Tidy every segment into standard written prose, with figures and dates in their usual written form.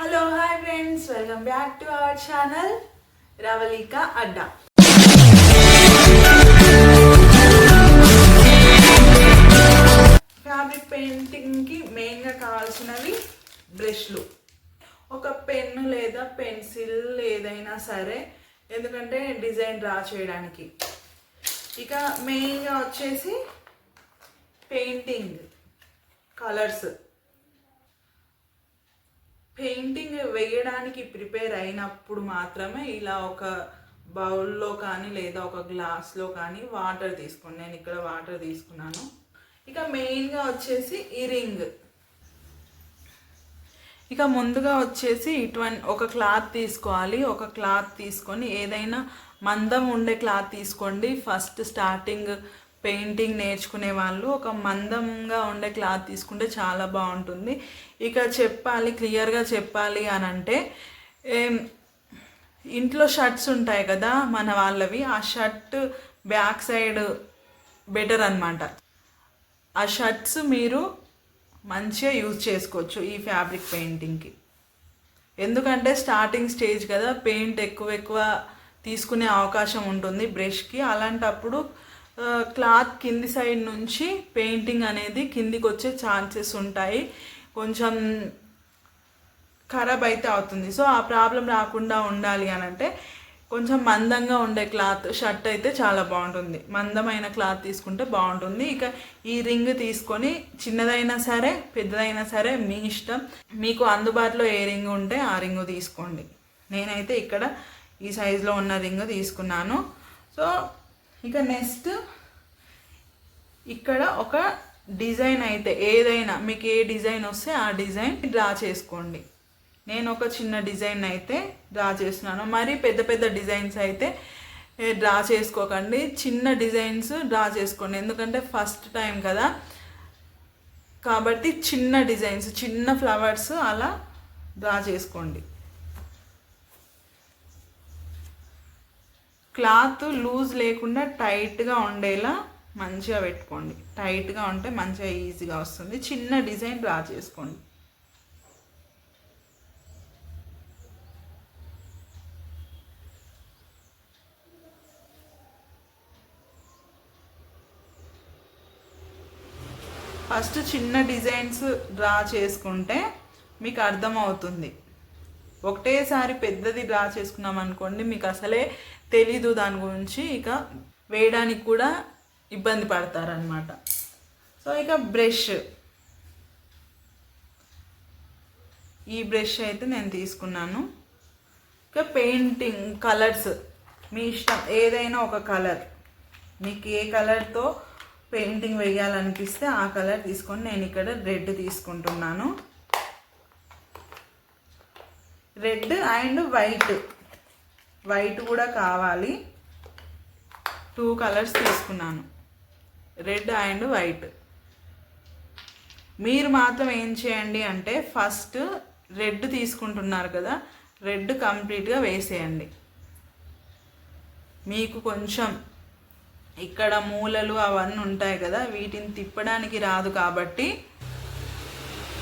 Hello hi friends, welcome back to our channel Ravalika Adda. Fabric పెయింటింగ్కి మెయిన్గా కావాల్సినవి బ్రష్లు, ఒక పెన్ను లేదా పెన్సిల్ ఏదైనా సరే, ఎందుకంటే డిజైన్ డ్రా చేయడానికి. ఇక మెయిన్గా వచ్చేసి పెయింటింగ్ కలర్స్. పెయింటింగ్ వేయడానికి ప్రిపేర్ అయినప్పుడు మాత్రమే ఇలా ఒక బౌల్లో కానీ లేదా ఒక గ్లాస్లో కానీ వాటర్ తీసుకోండి. నేను ఇక్కడ వాటర్ తీసుకున్నాను. ఇక మెయిన్గా వచ్చేసి ఈ రింగ్. ఇక ముందుగా వచ్చేసి ఇటువంటి ఒక క్లాత్ తీసుకోవాలి. ఒక క్లాత్ తీసుకొని ఏదైనా మందం ఉండే క్లాత్ తీసుకోండి. ఫస్ట్ స్టార్టింగ్ పెయింటింగ్ నేర్చుకునే వాళ్ళు ఒక మందంగా ఉండే క్లాత్ తీసుకుంటే చాలా బాగుంటుంది. ఇక క్లియర్గా చెప్పాలి అని అంటే, ఇంట్లో షర్ట్స్ ఉంటాయి కదా మన వాళ్ళవి, ఆ షర్ట్ బ్యాక్ సైడ్ బెటర్ అన్నమాట. ఆ షర్ట్స్ మీరు మంచిగా యూజ్ చేసుకోవచ్చు ఈ ఫ్యాబ్రిక్ పెయింటింగ్కి. ఎందుకంటే స్టార్టింగ్ స్టేజ్ కదా, పెయింట్ ఎక్కువ తీసుకునే అవకాశం ఉంటుంది బ్రష్కి. అలాంటప్పుడు క్లాత్ కింది సైడ్ నుంచి పెయింటింగ్ అనేది కిందికి వచ్చే ఛాన్సెస్ ఉంటాయి. కొంచెం ఖరాబ్ అయితే అవుతుంది. సో ఆ ప్రాబ్లం రాకుండా ఉండాలి అని అంటే కొంచెం మందంగా ఉండే క్లాత్ షర్ట్ అయితే చాలా బాగుంటుంది. మందమైన క్లాత్ తీసుకుంటే బాగుంటుంది. ఇక ఈ రింగ్ తీసుకొని చిన్నదైనా సరే పెద్దదైనా సరే మీ ఇష్టం. మీకు అందుబాటులో ఏ రింగ్ ఉంటే ఆ రింగ్ తీసుకోండి. నేనైతే ఇక్కడ ఈ సైజులో ఉన్న రింగ్ తీసుకున్నాను. సో ఇక నెక్స్ట్ ఇక్కడ ఒక డిజైన్ అయితే ఏదైనా మీకు ఏ డిజైన్ వస్తే ఆ డిజైన్ డ్రా చేసుకోండి. నేను ఒక చిన్న డిజైన్ అయితే డ్రా చేస్తున్నాను. మరి పెద్ద డిజైన్స్ అయితే డ్రా చేసుకోకండి. చిన్న డిజైన్స్ డ్రా చేసుకోండి. ఎందుకంటే ఫస్ట్ టైం కదా, కాబట్టి చిన్న డిజైన్స్, చిన్న ఫ్లవర్స్ అలా డ్రా చేసుకోండి. క్లాత్ లూజ్ లేకుండా టైట్గా ఉండేలా మంచిగా పెట్టుకోండి. టైట్గా ఉంటే మంచిగా ఈజీగా వస్తుంది. చిన్న డిజైన్ డ్రా చేసుకోండి. ఫస్ట్ చిన్న డిజైన్స్ డ్రా చేసుకుంటే మీకు అర్థమవుతుంది. ఒకటేసారి పెద్దది డ్రా చేసుకున్నాం అనుకోండి, మీకు అసలే తెలీదు దాని గురించి. ఇక వేయడానికి కూడా ఇబ్బంది పడతారనమాట. సో ఇక బ్రష్, ఈ బ్రష్ అయితే నేను తీసుకున్నాను. ఇక పెయింటింగ్ కలర్స్ మీ ఇష్టం, ఏదైనా ఒక కలర్, మీకు ఏ కలర్తో పెయింటింగ్ వేయాలనిపిస్తే ఆ కలర్ తీసుకొని, నేను ఇక్కడ రెడ్ తీసుకుంటున్నాను. రెడ్ అండ్ వైట్ కూడా కావాలి. 2 కలర్స్ తీసుకున్నాను, రెడ్ అండ్ వైట్. మీరు మాత్రం ఏం చేయండి అంటే, ఫస్ట్ రెడ్ తీసుకుంటున్నారు కదా, రెడ్ కంప్లీట్గా వేసేయండి. మీకు కొంచెం ఇక్కడ మూలలు అవన్నీ ఉంటాయి కదా, వీటిని తిప్పడానికి రాదు కాబట్టి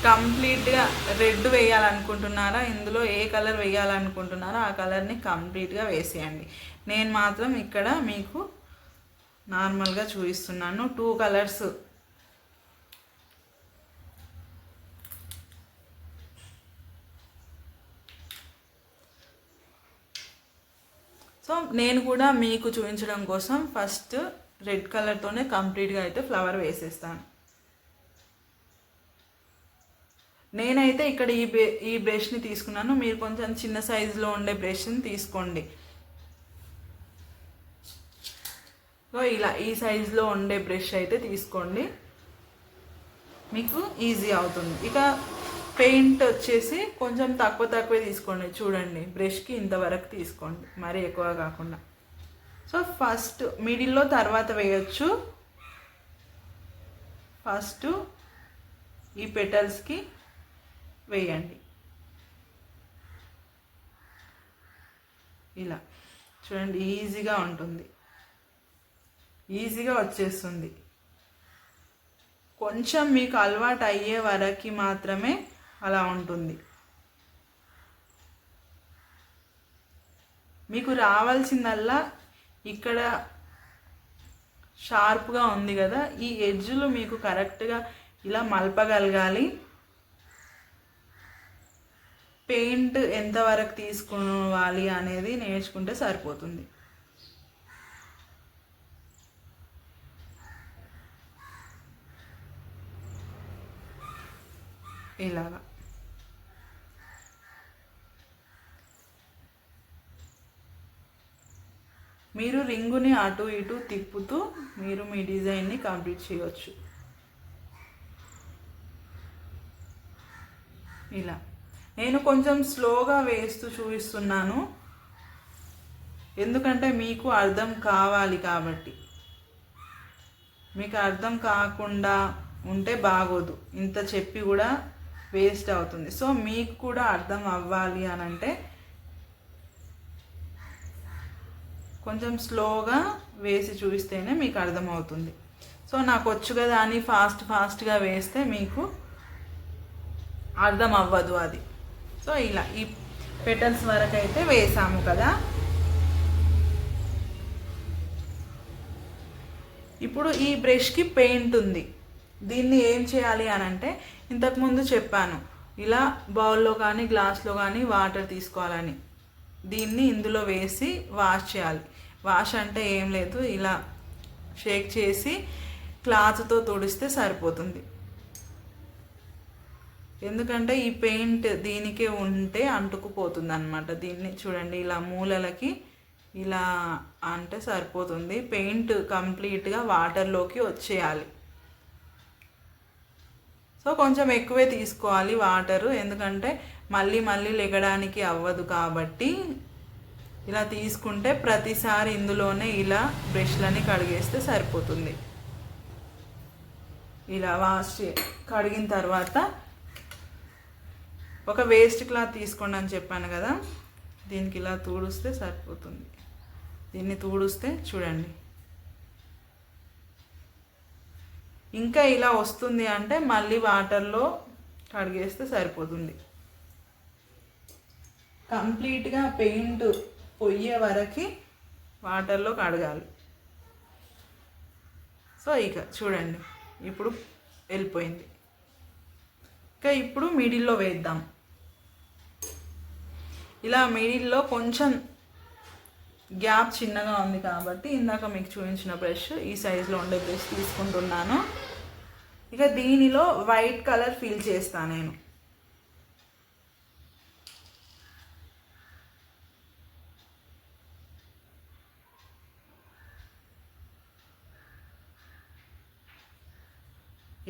కంప్లీట్గా రెడ్ వేయాలనుకుంటున్నారా, ఇందులో ఏ కలర్ వేయాలనుకుంటున్నారో ఆ కలర్ని కంప్లీట్గా వేసేయండి. నేను మాత్రం ఇక్కడ మీకు నార్మల్గా చూపిస్తున్నాను. 2 కలర్స్. సో నేను కూడా మీకు చూపించడం కోసం ఫస్ట్ రెడ్ కలర్తోనే కంప్లీట్గా అయితే ఫ్లవర్ వేసేస్తాను. నేనైతే ఇక్కడ ఈ బ్రష్ని తీసుకున్నాను. మీరు కొంచెం చిన్న సైజులో ఉండే బ్రష్ని తీసుకోండి. ఇలా ఈ సైజులో ఉండే బ్రష్ అయితే తీసుకోండి, మీకు ఈజీ అవుతుంది. ఇక పెయింట్ వచ్చేసి కొంచెం తక్కువ తీసుకోండి. చూడండి, బ్రష్కి ఇంతవరకు తీసుకోండి, మరీ ఎక్కువ కాకుండా. సో ఫస్ట్ మిడిల్లో తర్వాత వేయచ్చు. ఫస్ట్ ఈ పెటల్స్కి వేయండి. ఇలా చూడండి, ఈజీగా ఉంటుంది, ఈజీగా వచ్చేస్తుంది. కొంచెం మీకు అలవాటు అయ్యే వరకు మాత్రమే అలా ఉంటుంది. మీకు రావాల్సిందల్లా ఇక్కడ షార్ప్గా ఉంది కదా, ఈ ఎడ్జ్లు మీకు కరెక్ట్గా ఇలా మలపగలగాలి. పెయింట్ ఎంతవరకు తీసుకోవాలి అనేది నేర్చుకుంటే సరిపోతుంది. ఇలాగా మీరు రింగుని అటు ఇటు తిప్పుతూ మీరు మీ డిజైన్ని కంప్లీట్ చేయవచ్చు. ఇలా నేను కొంచెం స్లోగా వేస్తూ చూపిస్తున్నాను, ఎందుకంటే మీకు అర్థం కావాలి కాబట్టి. మీకు అర్థం కాకుండా ఉంటే బాగోదు, ఇంత చెప్పి కూడా వేస్ట్ అవుతుంది. సో మీకు కూడా అర్థం అవ్వాలి అని అంటే కొంచెం స్లోగా వేసి చూపిస్తేనే మీకు అర్థమవుతుంది. సో నాకు వచ్చు కదా అని ఫాస్ట్గా వేస్తే మీకు అర్థం అవ్వదు అది. సో ఇలా ఈ పెటల్స్ వరకు అయితే వేసాము కదా. ఇప్పుడు ఈ బ్రష్కి పెయింట్ ఉంది, దీన్ని ఏం చేయాలి అని అంటే ఇంతకుముందు చెప్పాను, ఇలా బౌల్లో కానీ గ్లాస్లో కానీ వాటర్ తీసుకోవాలని. దీన్ని ఇందులో వేసి వాష్ చేయాలి. వాష్ అంటే ఏం లేదు, ఇలా షేక్ చేసి క్లాత్తో తుడిస్తే సరిపోతుంది. ఎందుకంటే ఈ పెయింట్ దీనికే ఉంటే అంటుకుపోతుంది అన్నమాట. దీన్ని చూడండి, ఇలా మూలలకి ఇలా అంటే సరిపోతుంది. పెయింట్ కంప్లీట్గా వాటర్లోకి వచ్చేయాలి. సో కొంచెం ఎక్కువే తీసుకోవాలి వాటరు, ఎందుకంటే మళ్ళీ లెగడానికి అవ్వదు కాబట్టి ఇలా తీసుకుంటే ప్రతిసారి ఇందులోనే ఇలా బ్రష్లని కడిగేస్తే సరిపోతుంది. ఇలా కడిగిన తర్వాత ఒక వేస్ట్ క్లాత్ తీసుకోండి అని చెప్పాను కదా, దీనికి ఇలా తుడిస్తే సరిపోతుంది. దీన్ని తుడిస్తే చూడండి, ఇంకా ఇలా వస్తుంది అంటే మళ్ళీ వాటర్లో కడిగేస్తే సరిపోతుంది. కంప్లీట్గా పెయింట్ పొయ్యే వరకు వాటర్లో కడగాలి. సో ఇక చూడండి, ఇప్పుడు వెళ్ళిపోయింది. ఇంకా ఇప్పుడు మిడిల్లో వేద్దాం. ఇలా మిడిల్లో కొంచెం గ్యాప్ చిన్నగా ఉంది కాబట్టి ఇందాక మీకు చూపించిన బ్రష్, ఈ సైజులో ఉండే బ్రష్ తీసుకుంటున్నాను. ఇక దీనిలో వైట్ కలర్ ఫిల్ చేస్తాను నేను.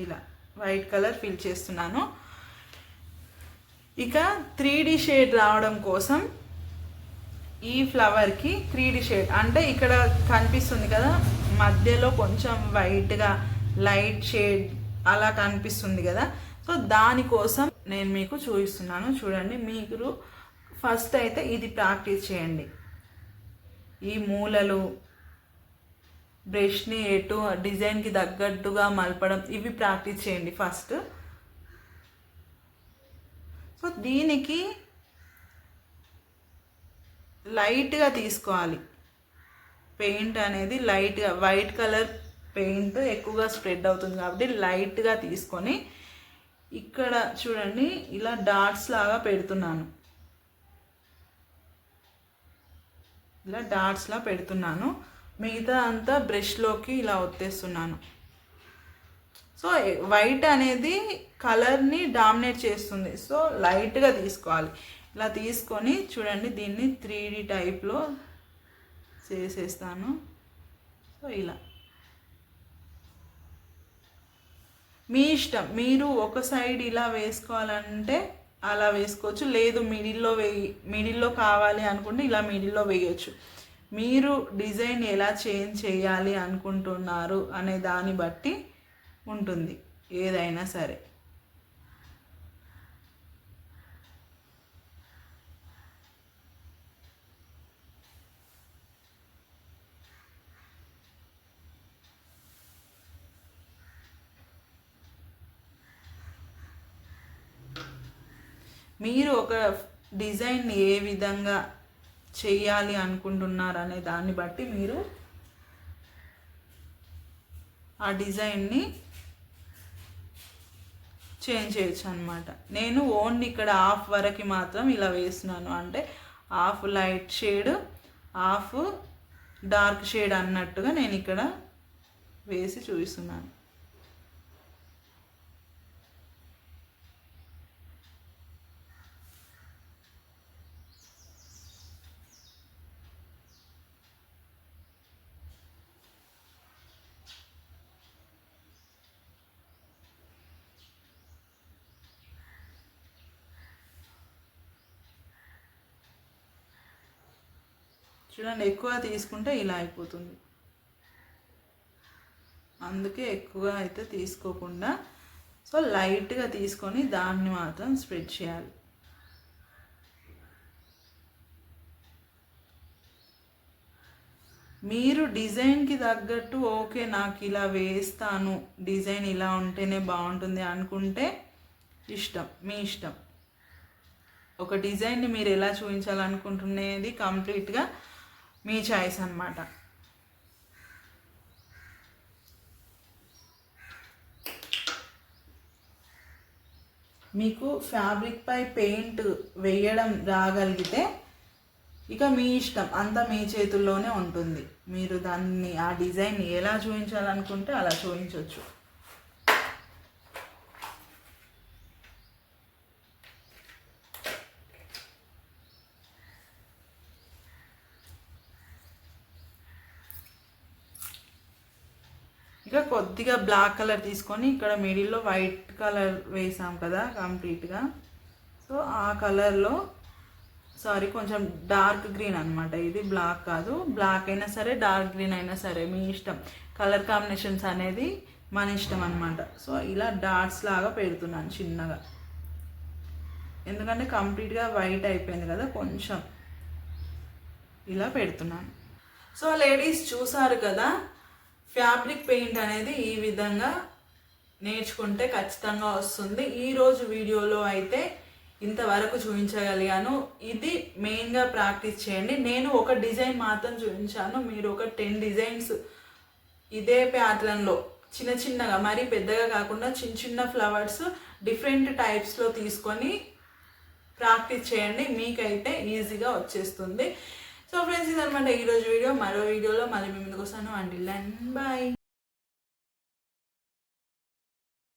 ఇలా వైట్ కలర్ ఫిల్ చేస్తున్నాను. ఇక 3D షేడ్ రావడం కోసం ఈ ఫ్లవర్కి 3D షేడ్ అంటే ఇక్కడ కనిపిస్తుంది కదా, మధ్యలో కొంచెం వైట్గా లైట్ షేడ్ అలా కనిపిస్తుంది కదా. సో దానికోసం నేను మీకు చూపిస్తున్నాను. చూడండి, మీరు ఫస్ట్ అయితే ఇది ప్రాక్టీస్ చేయండి. ఈ మూలలు బ్రష్ని ఎటు డిజైన్కి తగ్గట్టుగా మలపడం, ఇవి ప్రాక్టీస్ చేయండి ఫస్ట్. సో దీనికి లైట్గా తీసుకోవాలి పెయింట్ అనేది, లైట్గా వైట్ కలర్ పెయింట్ ఎక్కువగా స్ప్రెడ్ అవుతుంది కాబట్టి లైట్గా తీసుకొని ఇక్కడ చూడండి ఇలా డాట్స్ లాగా పెడుతున్నాను. ఇలా డాట్స్లా పెడుతున్నాను, మిగతా అంతా బ్రష్లోకి ఇలా ఒత్తేస్తున్నాను. సో వైట్ అనేది కలర్ని డామినేట్ చేస్తుంది, సో లైట్గా తీసుకోవాలి. ఇలా తీసుకొని చూడండి దీన్ని 3D టైప్లో చేసేస్తాను. సో ఇలా మీ ఇష్టం, మీరు ఒక సైడ్ ఇలా వేసుకోవాలంటే అలా వేసుకోవచ్చు, లేదు మిడిల్లో కావాలి అనుకుంటే ఇలా మిడిల్లో వేయచ్చు. మీరు డిజైన్ ఎలా చేంజ్ చేయాలి అనుకుంటున్నారు అనే దాన్ని బట్టి ఉంటుంది ఏదైనా సరే. మీరు ఒక డిజైన్ ఏ విధంగా చెయ్యాలి అనుకుంటున్నారు అనే దాన్ని బట్టి మీరు ఆ డిజైన్ని చేంజ్ చేయొచ్చు అనమాట. నేను ఓన్లీ ఇక్కడ హాఫ్ వరకు మాత్రం ఇలా వేస్తున్నాను, అంటే half light shade half dark shade అన్నట్టుగా నేను ఇక్కడ వేసి చూపిస్తున్నాను. చూడండి, ఎక్కువ తీసుకుంటే ఇలా అయిపోతుంది, అందుకే ఎక్కువ అయితే తీసుకోకుండా సో లైట్గా తీసుకొని దాన్ని మాత్రం స్ప్రెడ్ చేయాలి. మీరు డిజైన్కి తగ్గట్టు ఓకే నాకు ఇలా వేస్తాను, డిజైన్ ఇలా ఉంటేనే బాగుంటుంది అనుకుంటే ఇష్టం, మీ ఇష్టం. ఒక డిజైన్ని మీరు ఎలా చూపించాలనుకుంటున్నది కంప్లీట్గా మీ చాయిస్ అన్నమాట. మీకు ఫ్యాబ్రిక్ పై పెయింట్ వేయడం రాగలిగితే ఇక మీ ఇష్టం, అంతా మీ చేతుల్లోనే ఉంటుంది. మీరు దాన్ని ఆ డిజైన్ ఎలా చూపించాలనుకుంటే అలా చూపించవచ్చు. ఇక కొద్దిగా బ్లాక్ కలర్ తీసుకొని ఇక్కడ మిడిల్లో వైట్ కలర్ వేసాం కదా కంప్లీట్గా, సో ఆ కలర్లో కొంచెం డార్క్ గ్రీన్ అనమాట, ఇది బ్లాక్ కాదు, బ్లాక్ అయినా సరే డార్క్ గ్రీన్ అయినా సరే మీ ఇష్టం. కలర్ కాంబినేషన్స్ అనేది మన ఇష్టం అనమాట. సో ఇలా డాట్స్ లాగా పెడుతున్నాను చిన్నగా, ఎందుకంటే కంప్లీట్గా వైట్ అయిపోయింది కదా, కొంచెం ఇలా పెడుతున్నాను. సో లేడీస్ చూసారు కదా, ఫ్యాబ్రిక్ పెయింట్ అనేది ఈ విధంగా నేర్చుకుంటే ఖచ్చితంగా వస్తుంది. ఈరోజు వీడియోలో అయితే ఇంతవరకు చూపించగలిగాను. ఇది మెయిన్గా ప్రాక్టీస్ చేయండి. నేను ఒక డిజైన్ మాత్రం చూపించాను, మీరు ఒక 10 డిజైన్స్ ఇదే ప్యాటర్న్లో చిన్న చిన్నగా, మరీ పెద్దగా కాకుండా చిన్న చిన్న ఫ్లవర్స్ డిఫరెంట్ టైప్స్లో తీసుకొని ప్రాక్టీస్ చేయండి, మీకైతే ఈజీగా వచ్చేస్తుంది. సో ఫ్రెండ్స్, ఇదనమాట ఈరోజు వీడియో. మరో వీడియోలో మళ్ళీ మీ ముందుకు వస్తాను. Until then by.